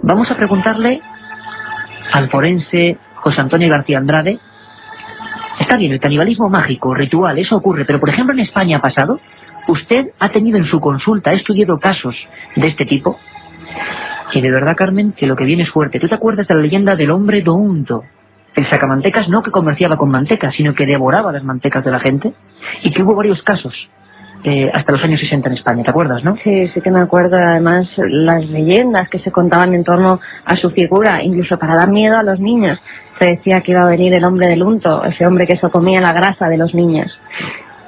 Vamos a preguntarle al forense José Antonio García Andrade. Está bien, el canibalismo mágico, ritual, eso ocurre, pero por ejemplo en España ha pasado. ¿Usted ha tenido en su consulta, ha estudiado casos de este tipo? Y de verdad, Carmen, que lo que viene es fuerte. ¿Tú te acuerdas de la leyenda del hombre Dounto? El sacamantecas no que comerciaba con manteca, sino que devoraba las mantecas de la gente. Y que hubo varios casos hasta los años 60 en España, ¿te acuerdas, no? Sí, sí que me acuerdo. Además, las leyendas que se contaban en torno a su figura, incluso para dar miedo a los niños. Se decía que iba a venir el hombre del unto, ese hombre que se comía la grasa de los niños.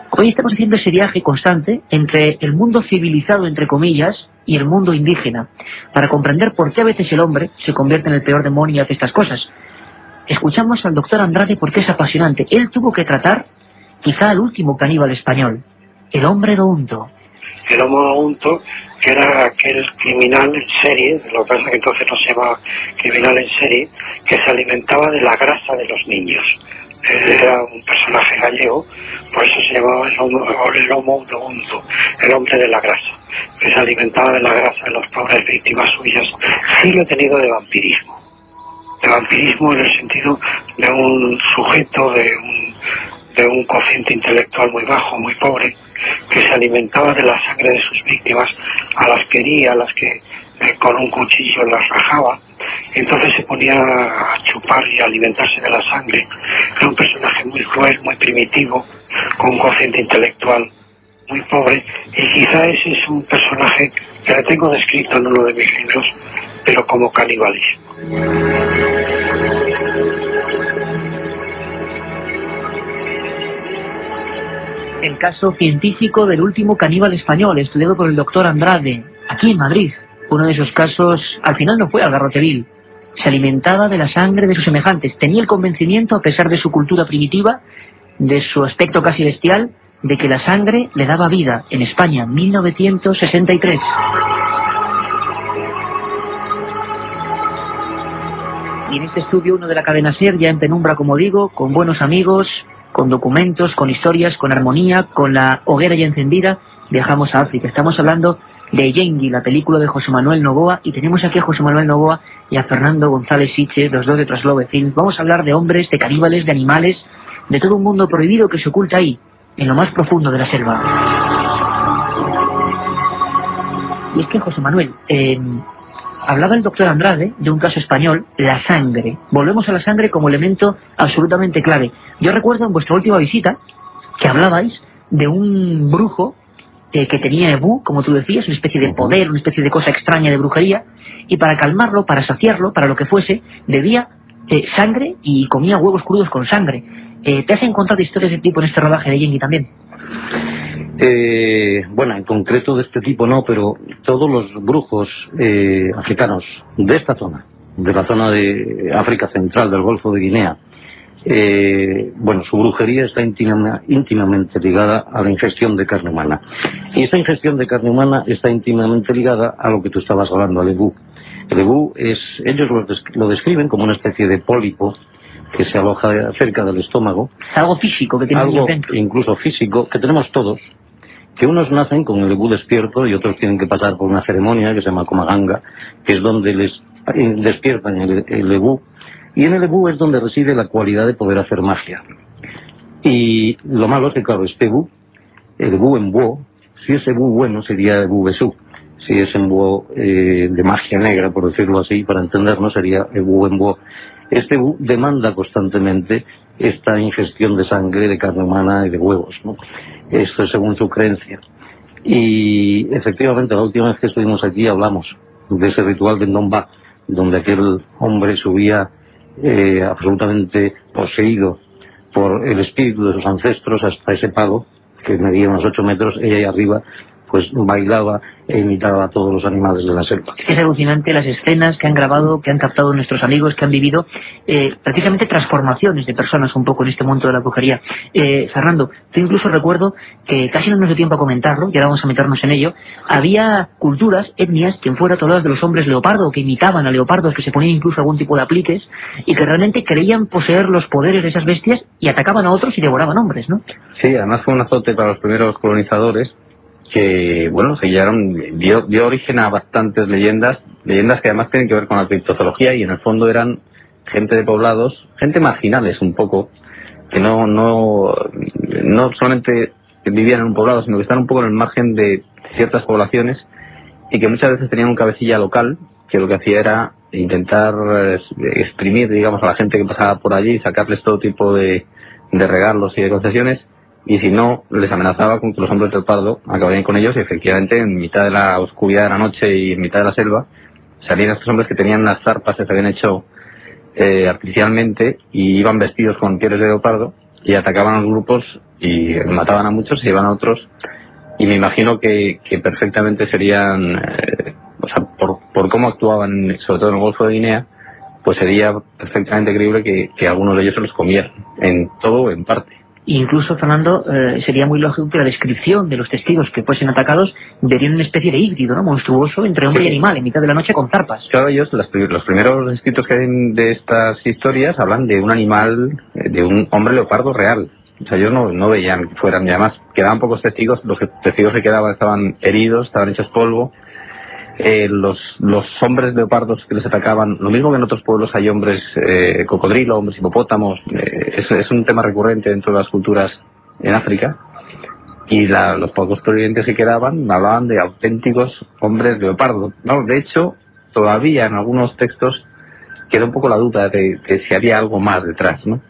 Hoy estamos haciendo ese viaje constante entre el mundo civilizado, entre comillas, y el mundo indígena, para comprender por qué a veces el hombre se convierte en el peor demonio y hace estas cosas. Escuchamos al doctor Andrade porque es apasionante. Él tuvo que tratar quizá al último caníbal español, el hombre Dounto. El hombre Dounto, que era aquel criminal en serie, lo que pasa es que entonces no se llama criminal en serie, que se alimentaba de la grasa de los niños. Él era un personaje gallego, por eso se llamaba el homo Dounto, el hombre de la grasa, que se alimentaba de la grasa de las pobres víctimas suyas. Sí lo he tenido de vampirismo en el sentido de un sujeto de un cociente intelectual muy bajo, muy pobre, que se alimentaba de la sangre de sus víctimas, a las que hería, a las que con un cuchillo las rajaba, y entonces se ponía a chupar y a alimentarse de la sangre. Era un personaje muy cruel, muy primitivo, con un cociente intelectual muy pobre, y quizá ese es un personaje que le tengo descrito en uno de mis libros, pero como canibalismo. El caso científico del último caníbal español, estudiado por el doctor Andrade, aquí en Madrid. Uno de esos casos, al final no fue al garrote vil. Se alimentaba de la sangre de sus semejantes. Tenía el convencimiento, a pesar de su cultura primitiva, de su aspecto casi bestial, de que la sangre le daba vida. En España, 1963. Y en este estudio, uno de la cadena SER, ya en penumbra, como digo, con buenos amigos, con documentos, con historias, con armonía, con la hoguera ya encendida, viajamos a África. Estamos hablando de Yengui, la película de José Manuel Novoa, y tenemos aquí a José Manuel Novoa y a Fernando González Siche, los dos de Traslove Films. Vamos a hablar de hombres, de caníbales, de animales, de todo un mundo prohibido que se oculta ahí, en lo más profundo de la selva. Y es que, José Manuel, hablaba el doctor Andrade de un caso español, la sangre. Volvemos a la sangre como elemento absolutamente clave. Yo recuerdo en vuestra última visita que hablabais de un brujo que tenía ebú, como tú decías, una especie de poder, una especie de cosa extraña de brujería, y para calmarlo, para saciarlo, para lo que fuese, bebía sangre y comía huevos crudos con sangre. ¿Te has encontrado historias de tipo en este rodaje de Yengui también? Bueno, en concreto de este tipo no, pero todos los brujos africanos de esta zona, de la zona de África Central, del Golfo de Guinea, bueno, su brujería está íntimamente ligada a la ingestión de carne humana. Y esta ingestión de carne humana está íntimamente ligada a lo que tú estabas hablando, al ebú. El ebú es, ellos lo describen como una especie de pólipo que se aloja cerca del estómago. Algo físico que tiene algo dentro. Incluso físico, que tenemos todos, que unos nacen con el ebú despierto y otros tienen que pasar por una ceremonia que se llama Komaganga, que es donde les despiertan el ebú, y en el ebú es donde reside la cualidad de poder hacer magia. Y lo malo es que, claro, este ebú, el ebú en búho, si es ebú bueno sería ebú besú, si es en búho de magia negra, por decirlo así, para entendernos, sería ebú en búho. Este ebú demanda constantemente esta ingestión de sangre, de carne humana y de huevos, ¿no? Esto es según su creencia. Y efectivamente, la última vez que estuvimos aquí hablamos de ese ritual de Ndomba, donde aquel hombre subía absolutamente poseído por el espíritu de sus ancestros hasta ese pago, que medía unos 8 metros, ella ahí arriba pues bailaba e imitaba a todos los animales de la selva. Es alucinante las escenas que han grabado, que han captado nuestros amigos, que han vivido precisamente transformaciones de personas un poco en este mundo de la brujería. Fernando, yo incluso recuerdo que casi no nos dio tiempo a comentarlo, y ahora vamos a meternos en ello. Había culturas, etnias, quien fuera todas de los hombres leopardo, que imitaban a leopardos, que se ponían incluso algún tipo de apliques, y que realmente creían poseer los poderes de esas bestias y atacaban a otros y devoraban hombres, ¿no? Sí, además fue un azote para los primeros colonizadores, que, bueno, dio origen a bastantes leyendas que además tienen que ver con la criptozoología, y en el fondo eran gente de poblados, gente marginales un poco, que no solamente vivían en un poblado, sino que están un poco en el margen de ciertas poblaciones, y que muchas veces tenían un cabecilla local que lo que hacía era intentar exprimir, digamos, a la gente que pasaba por allí, sacarles todo tipo de regalos y de concesiones, y si no, les amenazaba con que los hombres del Pardo acabarían con ellos, y efectivamente en mitad de la oscuridad de la noche y en mitad de la selva salían estos hombres que tenían unas zarpas que se habían hecho artificialmente y iban vestidos con pieles de leopardo y atacaban a los grupos y mataban a muchos y llevaban a otros, y me imagino que perfectamente serían, o sea, por cómo actuaban, sobre todo en el Golfo de Guinea, pues sería perfectamente creíble que algunos de ellos se los comieran, en todo o en parte. Incluso, Fernando, sería muy lógico que la descripción de los testigos que fuesen atacados verían una especie de híbrido, ¿no?, monstruoso entre hombre y animal, en mitad de la noche con zarpas. Claro, ellos, los primeros escritos que hay de estas historias hablan de un animal, de un hombre leopardo real. O sea, ellos no veían que fueran, y además quedaban pocos testigos, los testigos que quedaban estaban heridos, estaban hechos polvo. Los hombres leopardos que les atacaban, lo mismo que en otros pueblos hay hombres cocodrilo, hombres hipopótamos, es un tema recurrente dentro de las culturas en África, y los pocos sobrevivientes que quedaban hablaban de auténticos hombres leopardo. No, de hecho, todavía en algunos textos queda un poco la duda de si había algo más detrás, ¿no?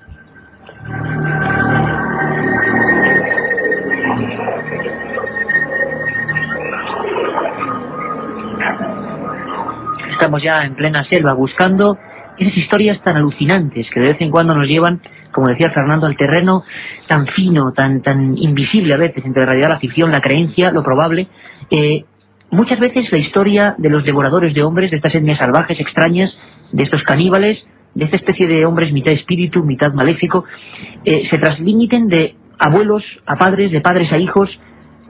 Estamos ya en plena selva buscando esas historias tan alucinantes que de vez en cuando nos llevan, como decía Fernando, al terreno tan fino, tan invisible a veces, entre la realidad, la ficción, la creencia, lo probable. Muchas veces la historia de los devoradores de hombres, de estas etnias salvajes, extrañas, de estos caníbales, de esta especie de hombres mitad espíritu, mitad maléfico, se transmiten de abuelos a padres, de padres a hijos.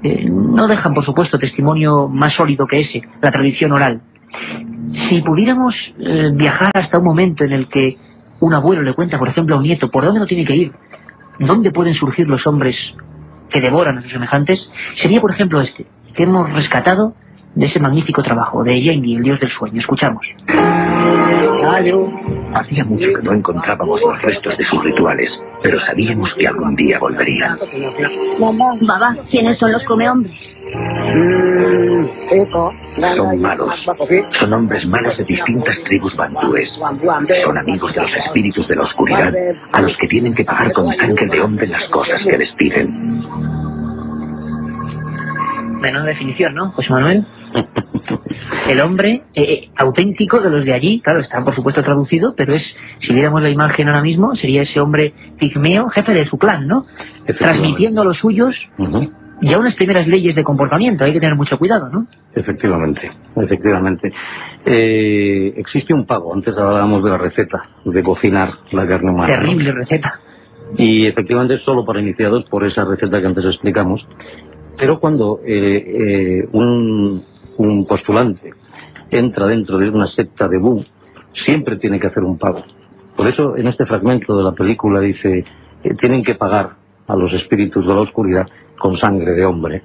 No dejan, por supuesto, testimonio más sólido que ese, la tradición oral. Si pudiéramos viajar hasta un momento en el que un abuelo le cuenta, por ejemplo, a un nieto por dónde no tiene que ir, dónde pueden surgir los hombres que devoran a sus semejantes, sería, por ejemplo, este, que hemos rescatado de ese magnífico trabajo de Yengi, el dios del sueño. Escuchamos. Hacía mucho que no encontrábamos los restos de sus rituales, pero sabíamos que algún día volverían. Baba, ¿quiénes son los comehombres? Son malos. Son hombres malos de distintas tribus bantúes. Son amigos de los espíritus de la oscuridad, a los que tienen que pagar con sangre de hombre las cosas que les piden. Menuda definición, ¿no, José Manuel? El hombre auténtico de los de allí, claro, está por supuesto traducido, pero si viéramos la imagen ahora mismo, sería ese hombre pigmeo, jefe de su clan, ¿no? Transmitiendo a los suyos ya unas primeras leyes de comportamiento. Hay que tener mucho cuidado, ¿no? Efectivamente. Existe un pago. Antes hablábamos de la receta de cocinar la carne humana. Terrible receta. Y efectivamente es solo para iniciados por esa receta que antes explicamos. Pero cuando un postulante entra dentro de una secta de vudú, siempre tiene que hacer un pago. Por eso en este fragmento de la película dice, tienen que pagar a los espíritus de la oscuridad con sangre de hombre.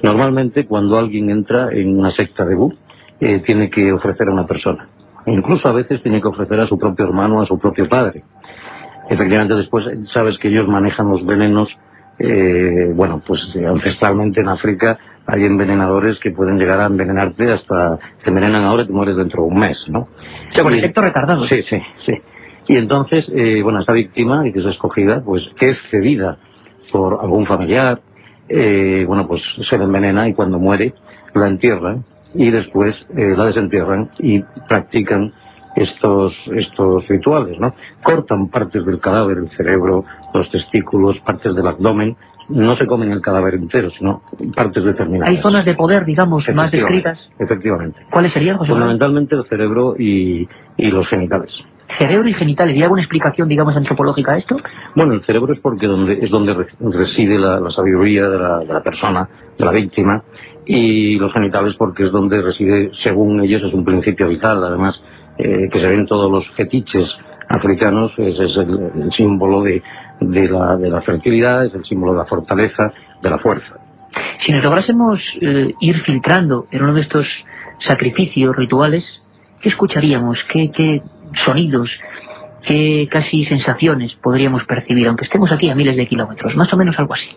Normalmente cuando alguien entra en una secta de vudú, tiene que ofrecer a una persona. Incluso a veces tiene que ofrecer a su propio hermano, a su propio padre. Efectivamente después sabes que ellos manejan los venenos. Pues ancestralmente en África hay envenenadores que pueden llegar a envenenarte hasta te envenenan ahora y te mueres dentro de un mes, ¿no? O sea, con efecto retardado. Sí. Y entonces, esta víctima que es escogida, pues que es cedida por algún familiar, se le envenena y cuando muere la entierran y después la desentierran y practican estos rituales, ¿no? Cortan partes del cadáver, el cerebro, los testículos, partes del abdomen. No se comen el cadáver entero, sino partes determinadas. Hay zonas de poder, digamos, más descritas. Efectivamente. ¿Cuáles serían, José Manuel? Fundamentalmente el cerebro y los genitales. ¿Cerebro y genitales? ¿Y alguna explicación, digamos, antropológica a esto? Bueno, el cerebro es porque es donde reside la sabiduría de la persona, de la víctima, y los genitales porque es donde reside, según ellos, es un principio vital, además, que se ven todos los fetiches africanos, es el símbolo de la fertilidad, es el símbolo de la fortaleza, de la fuerza. Si nos lográsemos ir filtrando en uno de estos sacrificios rituales, ¿qué escucharíamos? ¿Qué sonidos? ¿Qué casi sensaciones podríamos percibir, aunque estemos aquí a miles de kilómetros? Más o menos algo así.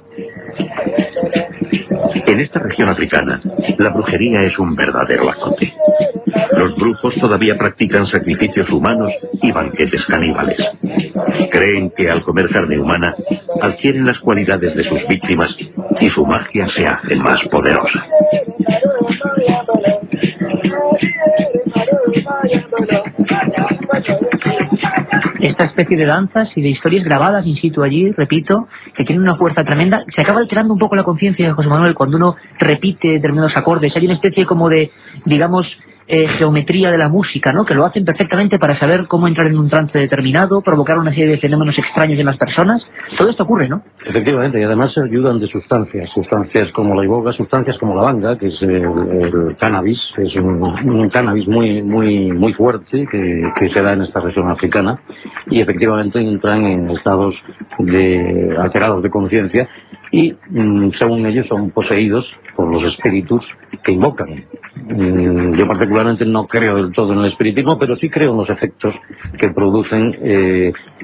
En esta región africana, la brujería es un verdadero azote. Los brujos todavía practican sacrificios humanos y banquetes caníbales. Creen que al comer carne humana adquieren las cualidades de sus víctimas y su magia se hace más poderosa. Esta especie de danzas y de historias grabadas in situ allí, repito, que tienen una fuerza tremenda. Se acaba alterando un poco la conciencia de José Manuel cuando uno repite determinados acordes. Hay una especie como de, digamos, geometría de la música, ¿no? Que lo hacen perfectamente para saber cómo entrar en un trance determinado, provocar una serie de fenómenos extraños en las personas. Todo esto ocurre, ¿no? Efectivamente, y además se ayudan de sustancias como la iboga, sustancias como la banga, que es el cannabis, que es un cannabis muy fuerte que se da en esta región africana, y efectivamente entran en estados alterados de conciencia y, según ellos, son poseídos por los espíritus que invocan. Yo particularmente no creo del todo en el espiritismo, pero sí creo en los efectos que producen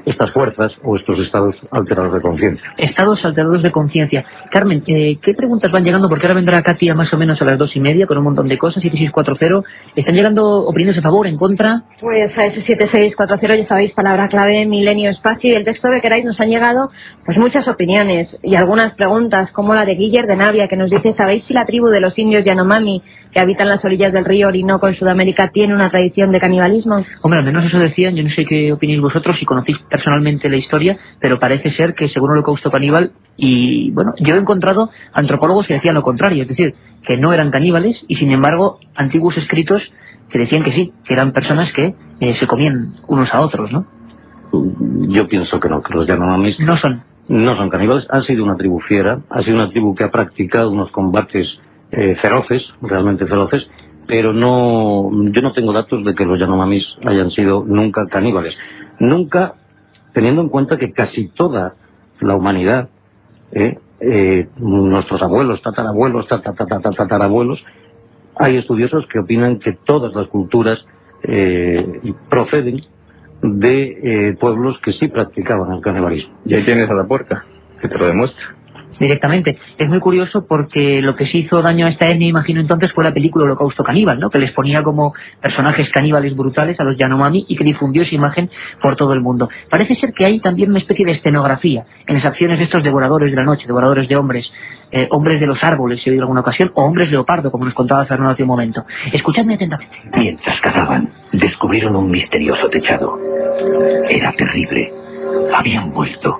estas fuerzas o estos estados alterados de conciencia. Estados alterados de conciencia. Carmen, ¿qué preguntas van llegando? Porque ahora vendrá Katia más o menos a las 2:30 con un montón de cosas. 7640. ¿Están llegando opiniones a favor, en contra? Pues a ese 7640 ya sabéis, palabra clave, milenio, espacio, y el texto que queráis. Nos han llegado pues muchas opiniones y algunas preguntas, como la de Guiller de Navia, que nos dice: ¿sabéis si la tribu de los indios Yanomami, que habitan las orillas del río Orinoco en Sudamérica, tiene una tradición de canibalismo? Hombre, al menos eso decían. Yo no sé qué opináis vosotros, si conocéis personalmente la historia, pero parece ser que según el Holocausto caníbal, y bueno, yo he encontrado antropólogos que decían lo contrario, es decir, que no eran caníbales, y sin embargo antiguos escritos que decían que sí, que eran personas que se comían unos a otros, ¿no? Yo pienso que no, que los Yanomamis no son caníbales. Han sido una tribu fiera, ha sido una tribu que ha practicado unos combates feroces, realmente feroces, pero yo no tengo datos de que los Yanomamis hayan sido nunca caníbales. Nunca, teniendo en cuenta que casi toda la humanidad, nuestros abuelos, tatarabuelos, tatarabuelos, hay estudiosos que opinan que todas las culturas proceden de pueblos que sí practicaban el canibalismo. Y ahí tienes a la puerca, que te lo demuestra. Directamente. Es muy curioso porque lo que sí hizo daño a esta etnia, imagino entonces, fue la película Holocausto Caníbal, ¿no? Que les ponía como personajes caníbales brutales a los Yanomami y que difundió esa imagen por todo el mundo. Parece ser que hay también una especie de escenografía en las acciones de estos devoradores de la noche, devoradores de hombres, hombres de los árboles, si he oído alguna ocasión, o hombres leopardo, como nos contaba Fernando hace un momento. Escuchadme atentamente. Mientras cazaban, descubrieron un misterioso techado. Era terrible. Habían vuelto.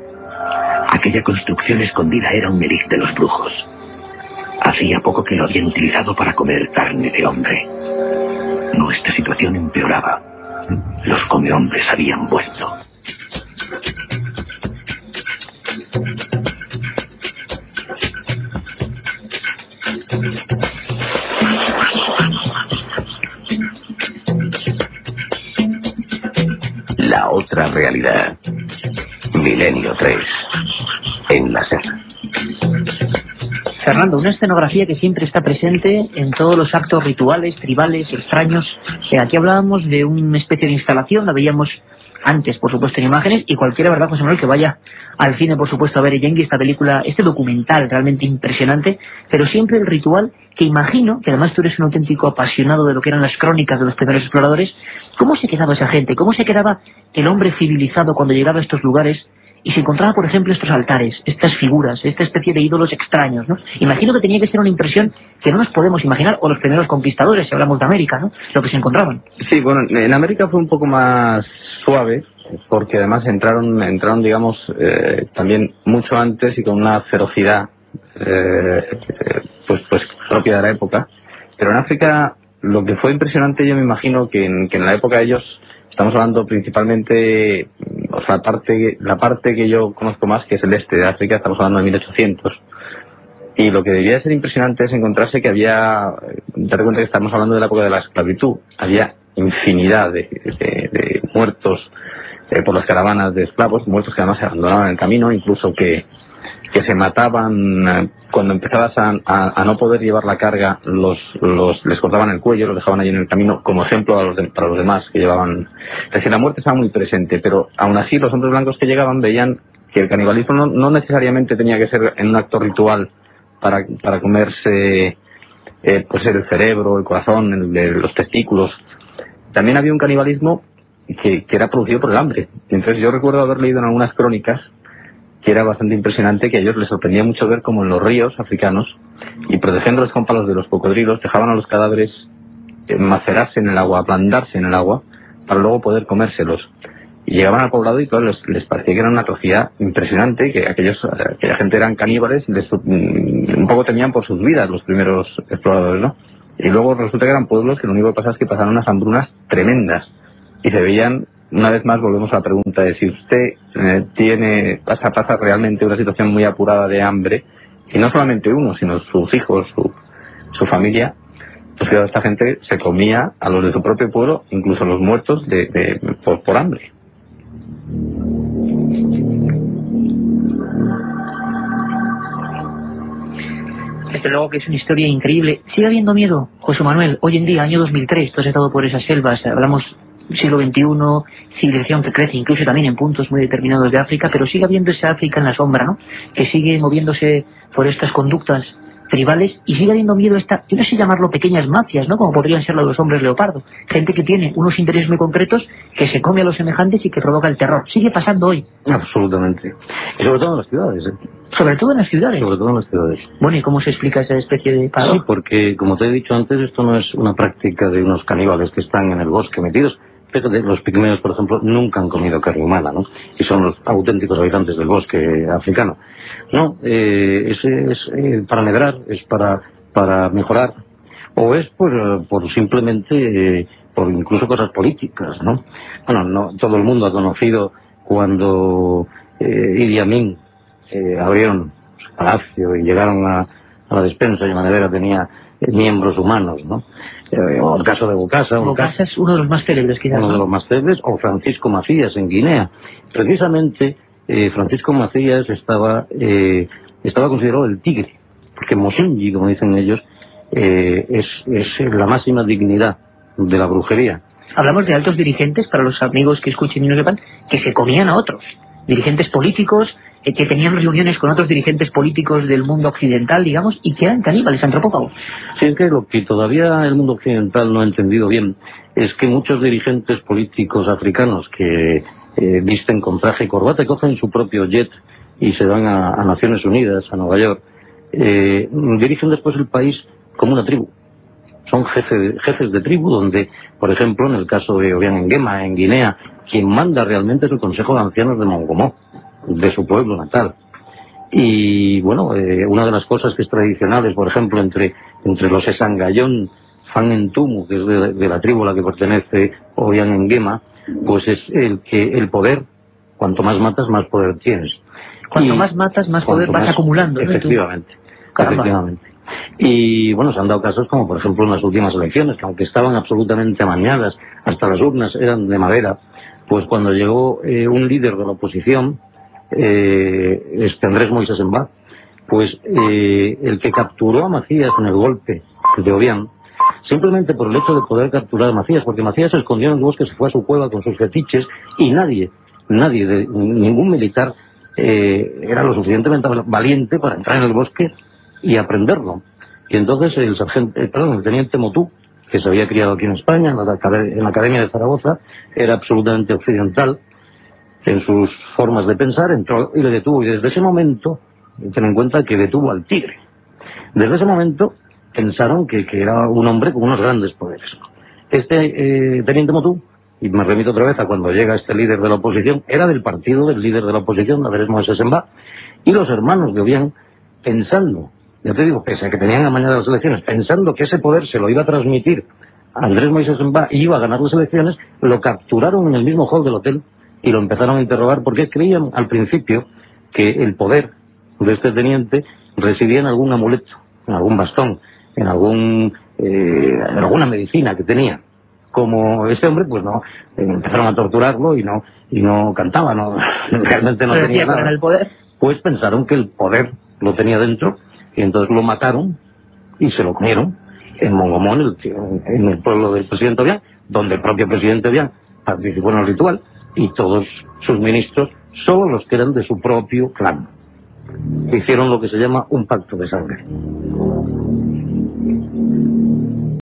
Aquella construcción escondida era un élite de los brujos. Hacía poco que lo habían utilizado para comer carne de hombre. Nuestra situación empeoraba. Los comehombres habían vuelto. La otra realidad. Milenio 3. En la SER. Fernando, una escenografía que siempre está presente en todos los actos rituales, tribales, extraños. Aquí hablábamos de una especie de instalación, la veíamos antes, por supuesto, en imágenes, y cualquiera, ¿verdad, José Manuel, que vaya al cine, por supuesto, a ver Yengi, esta película, este documental realmente impresionante, pero siempre el ritual que imagino, que además tú eres un auténtico apasionado de lo que eran las crónicas de los primeros exploradores, ¿cómo se quedaba esa gente? ¿Cómo se quedaba el hombre civilizado cuando llegaba a estos lugares y se encontraba, por ejemplo, estos altares, estas figuras, esta especie de ídolos extraños, ¿no? Imagino que tenía que ser una impresión que no nos podemos imaginar, o los primeros conquistadores, si hablamos de América, ¿no? Lo que se encontraban. Sí, bueno, en América fue un poco más suave, porque además entraron digamos, también mucho antes y con una ferocidad, pues propia de la época. Pero en África, lo que fue impresionante, yo me imagino que en la época de ellos, estamos hablando principalmente, o sea, la parte que yo conozco más, que es el este de África, estamos hablando de 1800. Y lo que debía de ser impresionante es encontrarse que había, date cuenta que estamos hablando de la época de la esclavitud, había infinidad de muertos por las caravanas de esclavos, muertos que además se abandonaban en el camino, incluso que que se mataban cuando empezabas a no poder llevar la carga, les cortaban el cuello, los dejaban allí en el camino como ejemplo para los demás que llevaban. Es decir, la muerte estaba muy presente, pero aún así los hombres blancos que llegaban veían que el canibalismo no necesariamente tenía que ser en un acto ritual para comerse pues el cerebro, el corazón, los testículos. También había un canibalismo que era producido por el hambre. Entonces yo recuerdo haber leído en algunas crónicas que era bastante impresionante, que a ellos les sorprendía mucho ver cómo en los ríos africanos, y protegiéndolos con palos de los cocodrilos, dejaban a los cadáveres macerarse en el agua, ablandarse en el agua, para luego poder comérselos. Y llegaban al poblado y claro, les parecía que era una atrocidad impresionante, que aquella gente eran caníbales, un poco temían por sus vidas los primeros exploradores, ¿no? Y luego resulta que eran pueblos que lo único que pasa es que pasaron unas hambrunas tremendas, y se veían. Una vez más volvemos a la pregunta de si usted pasa realmente una situación muy apurada de hambre, y no solamente uno, sino sus hijos, su familia, pues claro, esta gente se comía a los de su propio pueblo, incluso a los muertos por hambre. Desde luego que es una historia increíble. ¿Sigue habiendo miedo, José Manuel? Hoy en día, año 2003, tú has estado por esas selvas, hablamos siglo XXI, civilización que crece incluso también en puntos muy determinados de África, pero sigue habiendo esa África en la sombra, ¿no? Que sigue moviéndose por estas conductas tribales, y sigue habiendo miedo yo no sé llamarlo pequeñas mafias, ¿no? Como podrían ser los hombres leopardo. Gente que tiene unos intereses muy concretos, que se come a los semejantes y que provoca el terror. Sigue pasando hoy. Absolutamente. Y sobre todo en las ciudades, ¿eh? Sobre todo en las ciudades. Sobre todo en las ciudades. Bueno, ¿y cómo se explica esa especie de paro? Sí, porque, como te he dicho antes, esto no es una práctica de unos caníbales que están en el bosque metidos. Pero los pigmeos, por ejemplo, nunca han comido carne humana, ¿no? Y son los auténticos habitantes del bosque africano. No, es para medrar, es para mejorar, o es por simplemente, por incluso cosas políticas, ¿no? Bueno, no todo el mundo ha conocido cuando Idi Amin abrieron su palacio y llegaron a la despensa y Manedera tenía miembros humanos, ¿no? O el caso de Bokassa. Bokassa es uno de los más célebres, quizás. Uno de los más célebres, o Francisco Macías en Guinea. Precisamente, Francisco Macías estaba considerado el tigre, porque Mosunji, como dicen ellos, es la máxima dignidad de la brujería. Hablamos de altos dirigentes, para los amigos que escuchen y no sepan, que se comían a otros. Dirigentes políticos, que tenían reuniones con otros dirigentes políticos del mundo occidental, digamos, y que eran caníbales, antropófagos. Sí, es que lo que todavía el mundo occidental no ha entendido bien es que muchos dirigentes políticos africanos que visten con traje y corbata y cogen su propio jet y se van a Naciones Unidas, a Nueva York, dirigen después el país como una tribu. Son jefes de tribu donde, por ejemplo, en el caso de Obiang Nguema, en Guinea, quien manda realmente es el Consejo de Ancianos de Mongomó, de su pueblo natal. Y bueno, una de las cosas que es tradicional es, por ejemplo, entre los Esangayón Fanentumu, que es de la tribu a la que pertenece Obiang Nguema, pues es el poder, cuanto más matas, más poder tienes. Cuanto más matas, más poder vas acumulando, ¿no? Efectivamente, efectivamente. Y bueno, se han dado casos como, por ejemplo, en las últimas elecciones, que aunque estaban absolutamente amañadas, hasta las urnas eran de madera, pues cuando llegó un líder de la oposición, Andrés Moisés Mbá, pues el que capturó a Macías en el golpe de Obiang, simplemente por el hecho de poder capturar a Macías, porque Macías se escondió en el bosque, se fue a su cueva con sus fetiches, y ningún militar era lo suficientemente valiente para entrar en el bosque y aprenderlo. Y entonces el teniente Motú, que se había criado aquí en España, en la Academia de Zaragoza, era absolutamente occidental en sus formas de pensar, entró y le detuvo. Y desde ese momento, ten en cuenta que detuvo al tigre. Desde ese momento pensaron que era un hombre con unos grandes poderes. Teniente Motú, y me remito otra vez a cuando llega este líder de la oposición, era del partido del líder de la oposición, Andrés Moisés Mbá, y los hermanos de Obiang, pensando, ya te digo, pese a que tenían amañadas las elecciones, pensando que ese poder se lo iba a transmitir a Andrés Moisés Mbá y iba a ganar las elecciones, lo capturaron en el mismo hall del hotel y lo empezaron a interrogar porque creían al principio que el poder de este teniente residía en algún amuleto, en algún bastón, en alguna medicina que tenía. Como este hombre, pues no, empezaron a torturarlo y no cantaba, realmente no tenía nada. El poder. pues pensaron que el poder lo tenía dentro, y entonces lo mataron y se lo comieron en Mongomón, en el pueblo del presidente Obiang, donde el propio presidente Obiang participó en el ritual, y todos sus ministros, solo los que eran de su propio clan. Hicieron lo que se llama un pacto de sangre.